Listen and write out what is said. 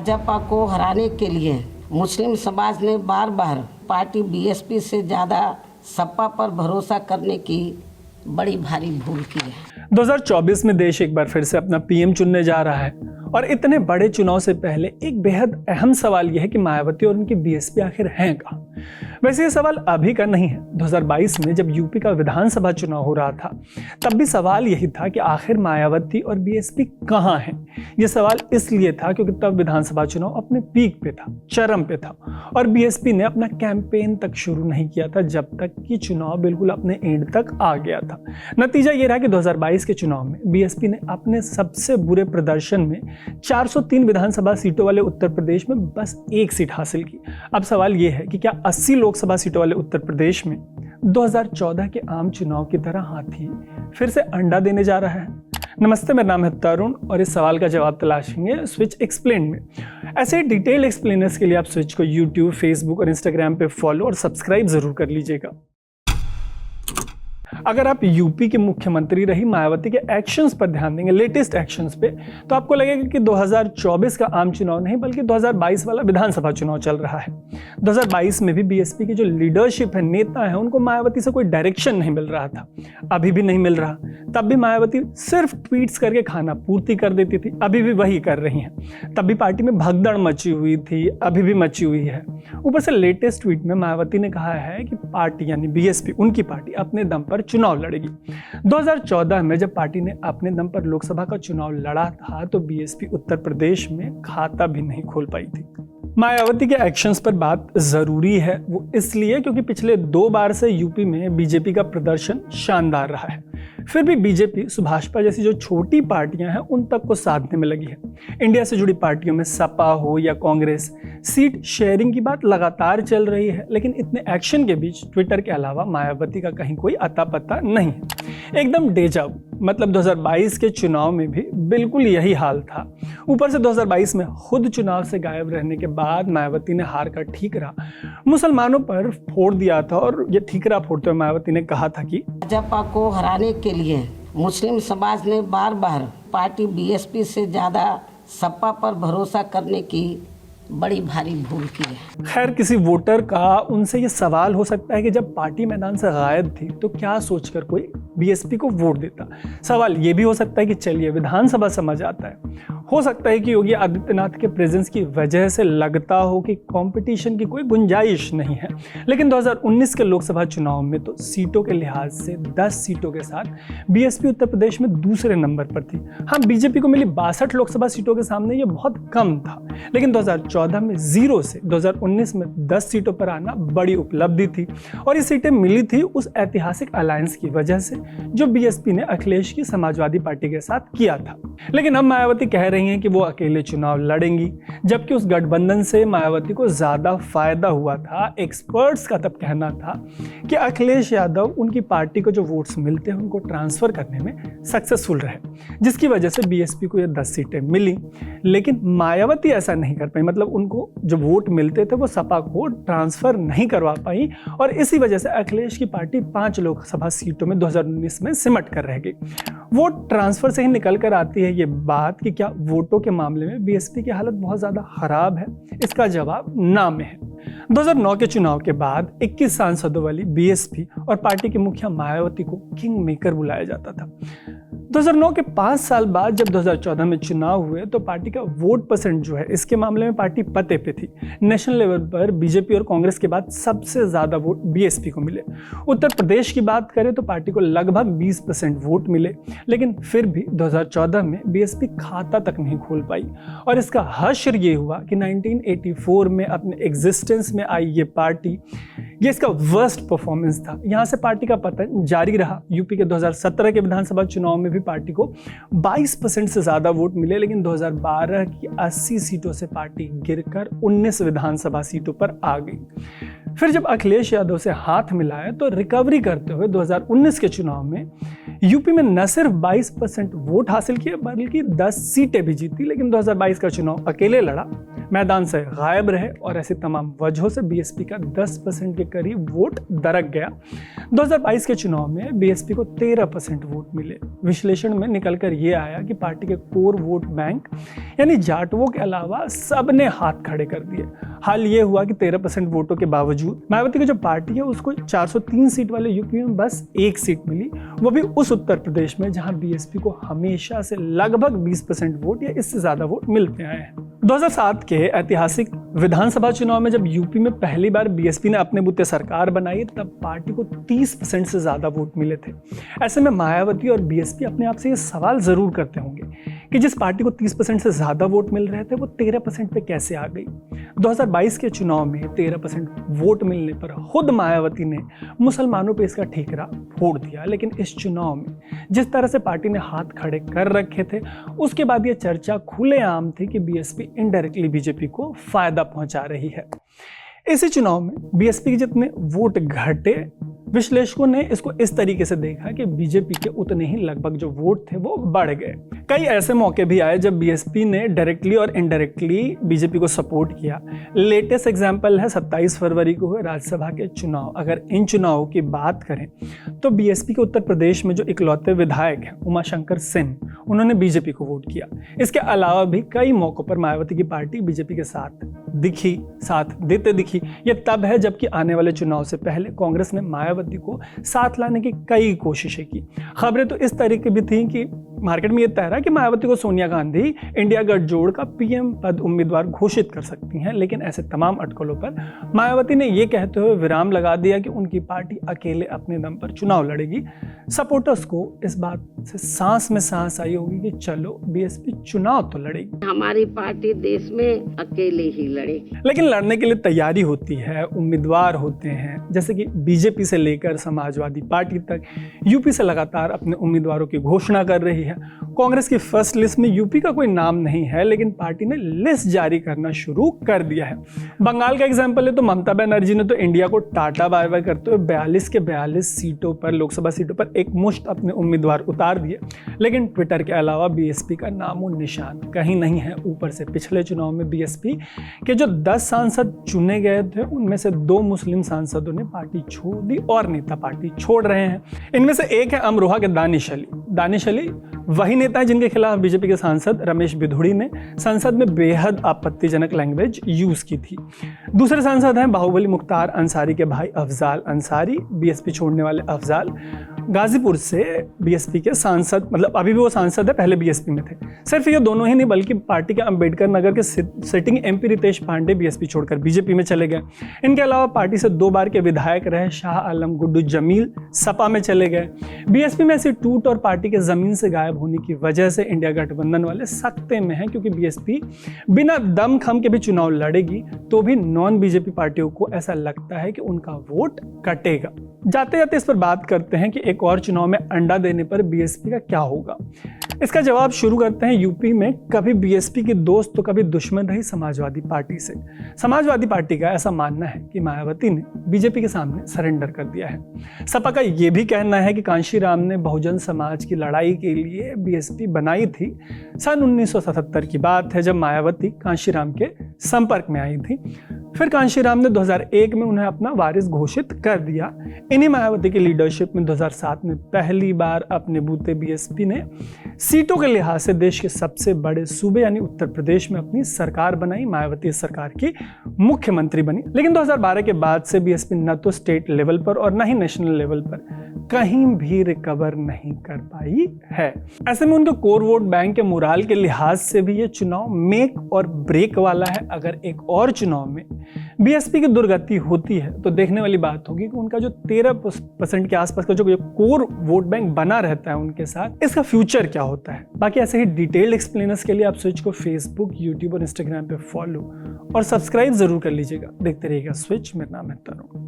भाजपा को हराने के लिए मुस्लिम समाज ने बार बार पार्टी बीएसपी से ज़्यादा सपा पर भरोसा करने की बड़ी भारी भूल की है। 2024 में देश एक बार फिर से अपना पीएम चुनने जा रहा है और इतने बड़े चुनाव से पहले एक बेहद अहम सवाल यह है कि मायावती और उनकी बीएसपी आखिर हैं कहां। वैसे ये सवाल अभी का नहीं है। 2022 में जब यूपी का विधानसभा चुनाव हो रहा था तब भी सवाल यही था कि आखिर मायावती और बीएसपी कहां हैं। ये सवाल इसलिए था क्योंकि तब विधानसभा चुनाव अपने पीक पे था, चरम पे था और बीएसपी ने अपना कैंपेन तक शुरू नहीं किया था जब तक कि चुनाव बिल्कुल अपने एंड तक आ गया था। नतीजा ये रहा कि 2022 के चुनाव में बीएसपी ने अपने सबसे बुरे प्रदर्शन में 403 विधानसभा सीटों वाले उत्तर प्रदेश में बस एक सीट हासिल की। अब सवाल यह है कि क्या 80 लोकसभा सीटों वाले उत्तर प्रदेश में 2014 के आम चुनाव की तरह हाथी फिर से अंडा देने जा रहा है? नमस्ते, मेरा नाम है तरुण और इस सवाल का जवाब तलाशेंगे स्विच एक्सप्लेन में। ऐसे डिटेल एक्सप्लेनर्स के लिए आप स्विच को यूट्यूब, फेसबुक और इंस्टाग्राम पे फॉलो और सब्सक्राइब जरूर कर लीजिएगा। अगर आप यूपी के मुख्यमंत्री रही मायावती के एक्शंस पर ध्यान देंगे, लेटेस्ट एक्शंस पे, तो आपको लगेगा कि 2024 का आम चुनाव नहीं बल्कि 2022 वाला विधानसभा चुनाव चल रहा है। 2022 में भी बीएसपी की जो लीडरशिप है, नेता है, उनको मायावती से कोई डायरेक्शन नहीं मिल रहा था, अभी भी नहीं मिल रहा। तब भी मायावती सिर्फ ट्वीट्स करके खाना पूर्ति कर देती थी, अभी भी वही कर रही हैं। तब भी पार्टी में भगदड़ मची हुई थी, अभी भी मची हुई है। ऊपर से लेटेस्ट ट्वीट में मायावती ने कहा है कि पार्टी यानी बीएसपी, उनकी पार्टी अपने दम पर चुनाव लड़ेगी। 2014 में जब पार्टी ने अपने दम पर लोकसभा का चुनाव लड़ा था तो बीएसपी उत्तर प्रदेश में खाता भी नहीं खोल पाई थी। मायावती के एक्शंस पर बात जरूरी है, वो इसलिए क्योंकि पिछले 2 बार से यूपी में बीजेपी का प्रदर्शन शानदार रहा है। फिर भी बीजेपी सुभाषपा जैसी जो छोटी पार्टियां हैं उन तक को साधने में लगी है। इंडिया से जुड़ी पार्टियों में सपा हो या कांग्रेस, सीट शेयरिंग की बात लगातार चल रही है, लेकिन इतने एक्शन के बीच ट्विटर के अलावा मायावती का कहीं कोई अता पता नहीं है। एकदम डेजावू, मतलब 2022 के चुनाव में भी बिल्कुल यही हाल था। ऊपर से 2022 में खुद चुनाव से गायब रहने के बाद मायावती ने हार का ठीकरा मुसलमानों पर फोड़ दिया था और ये ठीकरा फोड़ते हुए मायावती ने कहा था कि भाजपा को हराने के लिए मुस्लिम समाज ने बार बार पार्टी बीएसपी से ज़्यादा सपा पर भरोसा करने की बड़ी भारी भूल की है। खैर, किसी वोटर का उनसे ये सवाल हो सकता है कि जब पार्टी मैदान से गायब थी तो क्या सोचकर कोई बीएसपी को वोट देता। सवाल ये भी हो सकता है कि चलिए विधानसभा समझ आता है, हो सकता है कि योगी आदित्यनाथ के प्रेजेंस की वजह से लगता हो कि कंपटीशन की कोई गुंजाइश नहीं है। लेकिन 2019 के लोकसभा चुनाव में तो सीटों के लिहाज से 10 सीटों के साथ बीएसपी उत्तर प्रदेश में दूसरे नंबर पर थी। हाँ, बीजेपी को मिली 62 लोकसभा सीटों के सामने ये बहुत कम था, लेकिन 2014 में 0 से 2019 में 10 सीटों पर आना बड़ी उपलब्धि थी और ये सीटें मिली थी उस ऐतिहासिक अलायंस की वजह से जो बीएसपी ने अखिलेश की समाजवादी पार्टी के साथ किया था। लेकिन अब मायावती कह रही हैं कि वो अकेले चुनाव लड़ेंगी, जबकि उस गठबंधन से मायावती को ज्यादा फायदा हुआ था। एक्सपर्ट्स का तब कहना था कि अखिलेश यादव उनकी पार्टी को जो वोट्स मिलते हैं उनको ट्रांसफर करने में सक्सेसफुल रहे, जिसकी वजह से बीएसपी को ये 10 सीटें मिली। लेकिन मायावती ऐसा नहीं कर पाई, मतलब उनको जो वोट मिलते थे वो सपा को ट्रांसफर नहीं करवा पाई और इसी वजह से अखिलेश की पार्टी 5 लोकसभा सीटों में 2019 में सिमट कर रह गई। वोट ट्रांसफर से ही निकल कर आती है ये बात कि क्या वोटों के मामले में बीएसपी की हालत बहुत ज्यादा खराब है? इसका जवाब ना में है। 2009 के चुनाव के बाद 21 सांसदों वाली बीएसपी और पार्टी की मुखिया मायावती को किंग मेकर बुलाया जाता था। 2009 के 5 साल बाद जब 2014 में चुनाव हुए तो पार्टी का वोट परसेंट जो है इसके मामले में पार्टी पते पे थी। नेशनल लेवल पर बीजेपी और कांग्रेस के बाद सबसे ज्यादा वोट बीएसपी को मिले। उत्तर प्रदेश की बात करें तो पार्टी को लगभग 20% वोट मिले, लेकिन फिर भी 2014 में बीएसपी खाता तक नहीं खोल पाई और इसका हश्र ये हुआ कि 1984 में अपने एग्जिस्टेंस में आई ये पार्टी, ये इसका वर्स्ट परफॉर्मेंस था। यहां से पार्टी का पतन जारी रहा। यूपी के 2017 के विधानसभा चुनाव में भी पार्टी को 22% से ज्यादा वोट मिले, लेकिन 2012 की 80 सीटों से पार्टी गिरकर 19 विधानसभा सीटों पर आ गई। फिर जब अखिलेश यादव से हाथ मिलाया तो रिकवरी करते हुए 2019 के चुनाव में यूपी में न सिर्फ 22% वोट हासिल किए बल्कि 10 सीटें भी जीती, लेकिन 2022 का चुनाव अकेले लड़ा, मैदान से गायब रहे और ऐसी तमाम वजहों से बीएसपी का 10% के करीब वोट दरक गया। 2022 के चुनाव में बीएसपी को 13% वोट मिले। विश्लेषण में निकलकर ये आया कि पार्टी के कोर वोट बैंक यानी जाटवों के अलावा सबने हाथ खड़े कर दिए। हाल ये हुआ कि 13% वोटों के बावजूद मायावती की जो पार्टी है उसको 403 सीट वाले यूपी में बस 1 सीट मिली, वो भी उस उत्तर प्रदेश में जहां बीएसपी को हमेशा से लगभग 20% वोट या इससे ज्यादा वोट मिलते आए हैं। 2007 के ऐतिहासिक विधानसभा चुनाव में जब यूपी में पहली बार बीएसपी ने अपने बूते सरकार बनाई तब पार्टी को 30% से ज्यादा वोट मिले थे। ऐसे में मायावती और बीएसपी अपने आप से ये सवाल जरूर करते होंगे कि जिस पार्टी को 30% से ज्यादा वोट मिल रहे थे वो 13% पे कैसे आ गई। 2022 के चुनाव में 13% वोट मिलने पर खुद मायावती ने मुसलमानों पे इसका ठीकरा फोड़ दिया, लेकिन इस चुनाव में जिस तरह से पार्टी ने हाथ खड़े कर रखे थे उसके बाद ये चर्चा खुलेआम थी कि बीएसपी इनडायरेक्टली बीजेपी को फायदा पहुंचा रही है। इसी चुनाव में बीएसपी के जितने वोट घटे, विश्लेषकों ने इसको इस तरीके से देखा कि बीजेपी के उतने ही लगभग जो वोट थे वो बढ़ गए। कई ऐसे मौके भी आए जब बीएसपी ने डायरेक्टली और इनडायरेक्टली बीजेपी को सपोर्ट किया। लेटेस्ट एग्जांपल है 27 फरवरी को हुए राज्यसभा के चुनाव। अगर इन चुनावों की बात करें तो बीएसपी के उत्तर प्रदेश में जो इकलौते विधायक हैं उमाशंकर सिंह, उन्होंने बीजेपी को वोट किया। इसके अलावा भी कई मौकों पर मायावती की पार्टी बीजेपी के साथ दिखी, साथ देते दिखी। ये तब है जबकि आने वाले चुनाव से पहले कांग्रेस ने मायावती को साथ लाने की कई कोशिशें की। खबरें तो इस तरीके भी थी कि मार्केट में ये तैरा कि मायावती को सोनिया गांधी इंडिया गठजोड़ का पीएम पद उम्मीदवार घोषित कर सकती हैं, लेकिन ऐसे तमाम अटकलों पर मायावती ने ये कहते हुए विराम लगा दिया कि उनकी पार्टी अकेले अपने दम पर चुनाव लड़ेगी। सपोर्टर्स को इस बात से सांस में सांस आई होगी कि चलो बीएसपी चुनाव तो लड़ेगी, हमारी पार्टी देश में अकेले ही लड़ेगी। लेकिन लड़ने के लिए तैयारी होती है, उम्मीदवार होते हैं, जैसे कि बीजेपी से लेकर समाजवादी पार्टी तक यूपी से लगातार अपने उम्मीदवारों की घोषणा कर रही है। कांग्रेस की फर्स्ट लिस्ट में यूपी का कोई नाम नहीं है, लेकिन पार्टी ने लिस्ट जारी करना शुरू कर दिया है। बंगाल का एग्जांपल है तो ममता बनर्जी ने तो इंडिया को टाटा बाय बाय करते हुए 42 के 42 सीटों पर, लोकसभा सीटों पर एक मुश्त अपने उम्मीदवार उतार दिए। लेकिन ट्विटर के अलावा बीएसपी का नामो निशान कहीं नहीं है। ऊपर से पिछले चुनाव में बीएसपी के जो 10 सांसद चुने गए थे उनमें से 2 मुस्लिम सांसदों ने पार्टी छोड़ दी और नेता पार्टी छोड़ रहे हैं। इनमें से एक है अमरोहा के दानिश अली। दानिश अली वही नेता है जिनके खिलाफ बीजेपी के सांसद रमेश बिधूड़ी ने संसद में बेहद आपत्तिजनक लैंग्वेज यूज की थी। दूसरे सांसद हैं बाहुबली मुख्तार अंसारी के भाई अफजाल अंसारी। बीएसपी छोड़ने वाले अफजाल गाजीपुर से बीएसपी के सांसद, मतलब अभी भी वो सांसद है, पहले बीएसपी में थे। सिर्फ ये दोनों ही नहीं बल्कि पार्टी के अंबेडकर नगर के sitting MP Ritesh Pandey BSP छोड़कर बीजेपी में चले गए। इनके अलावा पार्टी से 2 बार के विधायक रहे शाह आलम गुड्डू जमील सपा में चले गए। बीएसपी में ऐसी टूट और पार्टी के जमीन से गायब होने की वजह से इंडिया गठबंधन वाले सख्ते में हैं, क्योंकि बीएसपी बिना दम खम के भी चुनाव लड़ेगी तो भी नॉन बीजेपी पार्टियों को ऐसा लगता है कि उनका वोट कटेगा। जाते जाते इस पर बात करते हैं कि एक और चुनाव में अंडा देने पर बीएसपी का क्या होगा। इसका जवाब शुरू करते हैं यूपी में कभी बीएसपी की दोस्त तो कभी दुश्मन रही समाजवादी पार्टी से। समाजवादी पार्टी का ऐसा मानना है कि मायावती ने बीजेपी के सामने सरेंडर कर दिया है। सपा का यह भी कहना है कि कांशीराम ने बहुजन समाज की लड़ाई के लिए बीएसपी बनाई थी। सन 1977 की बात है जब मायावती कांशीराम के संपर्क में आई थी। फिर कांशीराम ने 2001 में उन्हें अपना वारिस घोषित कर दिया। इन्हीं मायावती की लीडरशिप में 2007 में पहली बार अपने बूते बीएसपी ने सीटों के लिहाज से देश के सबसे बड़े सूबे यानी उत्तर प्रदेश में अपनी सरकार बनाई। मायावती इस सरकार की मुख्यमंत्री बनी। लेकिन 2012 के बाद से बीएसपी न तो स्टेट लेवल पर और न ही नेशनल लेवल पर कहीं भी रिकवर नहीं कर पाई है। ऐसे में उनके कोर वोट बैंक के मोराल के लिहाज से भी ये चुनाव मेक और ब्रेक वाला है। अगर एक और चुनाव में बीएसपी की दुर्गति होती है तो देखने वाली बात होगी कि उनका जो 13% के आसपास का जो कोर वोट बैंक बना रहता है उनके साथ, इसका फ्यूचर क्या होता है। बाकी ऐसे ही डिटेल्ड एक्सप्लेनर्स के लिए आप स्विच को फेसबुक, यूट्यूब और इंस्टाग्राम पे फॉलो और सब्सक्राइब जरूर कर लीजिएगा। देखते रहिएगा स्विच। मेरा नाम है तरुण।